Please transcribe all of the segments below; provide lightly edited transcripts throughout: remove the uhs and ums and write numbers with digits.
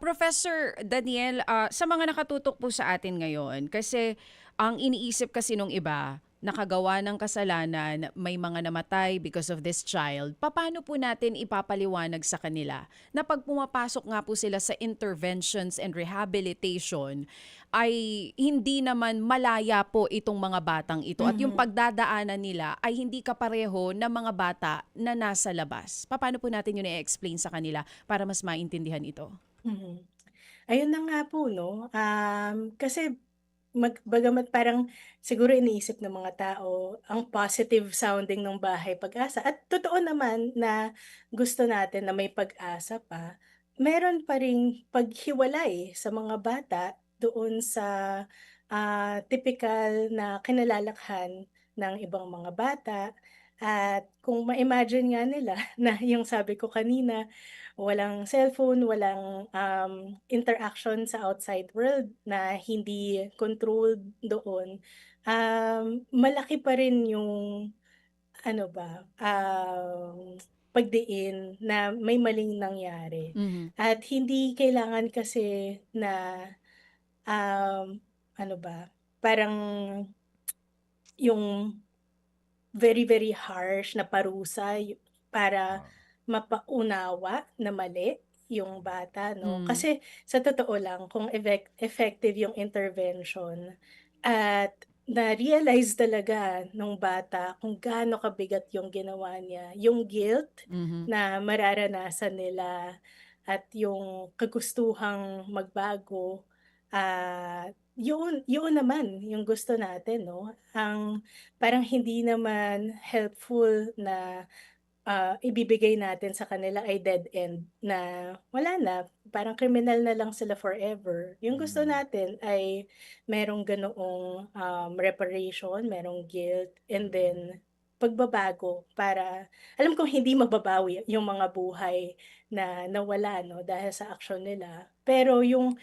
Professor Daniel, sa mga nakatutok po sa atin ngayon, kasi ang iniisip kasi nung iba, nakagawa ng kasalanan, may mga namatay because of this child, paano po natin ipapaliwanag sa kanila na pag pumapasok nga po sila sa interventions and rehabilitation, ay hindi naman malaya po itong mga batang ito at yung Mhm, pagdadaanan nila ay hindi kapareho ng mga bata na nasa labas. Paano po natin yun i-explain sa kanila para mas maintindihan ito? mhm. Ayun na nga po 'no, kasi bagamat parang siguro iniisip ng mga tao ang positive sounding ng Bahay Pag-asa at totoo naman na gusto natin na may pag-asa pa, meron pa ring paghiwalay sa mga bata doon sa, tipikal na kinalalakhan ng ibang mga bata at kung ma-imagine nga nila na yung sabi ko kanina, walang cellphone, walang, interaction sa outside world na hindi controlled doon, malaki pa rin yung ano ba, pagdiin na may maling nangyari. Mhm. At hindi kailangan kasi na, um, ano ba, parang yung very, very harsh na parusa para Oo, mapaunawa na mali yung bata 'no. Hmm. Kasi sa totoo lang kung effective yung intervention at na-realize talaga nung bata kung gaano kabigat yung ginawa niya, yung guilt Mhm. na mararanasan nila at yung kagustuhang magbago, yun naman yung gusto natin 'no. Parang hindi naman helpful na, ibibigay natin sa kanila ay dead end na wala na, parang kriminal na lang sila forever. Yung gusto hmm, natin ay merong ganoong, reparation, merong guilt, and then pagbabago para alam kong hindi mababawi yung mga buhay na nawala 'no, dahil sa aksyon nila, pero yung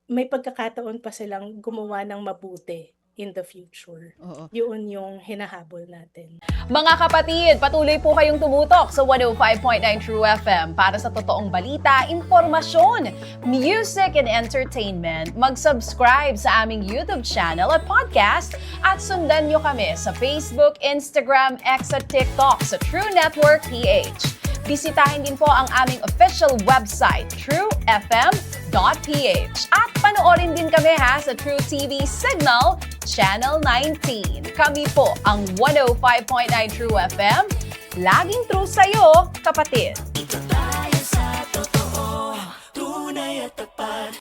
may pagkakataon pa silang gumawa ng mabuti in the future. Oo. Yun yung hinahabol natin. Mga kapatid, patuloy po kayong tumutok sa 105.9 True FM para sa totoong balita, impormasyon, music, and entertainment. Mag-subscribe sa aming YouTube channel at podcast at sundan nyo kami sa Facebook, Instagram, X at TikTok sa True Network PH. Bisitahin din po ang aming official website, truefm.ph. At panoorin din kami sa True TV Signal, Channel 19. Kami po ang 105.9 True FM. Laging true sa'yo, kapatid.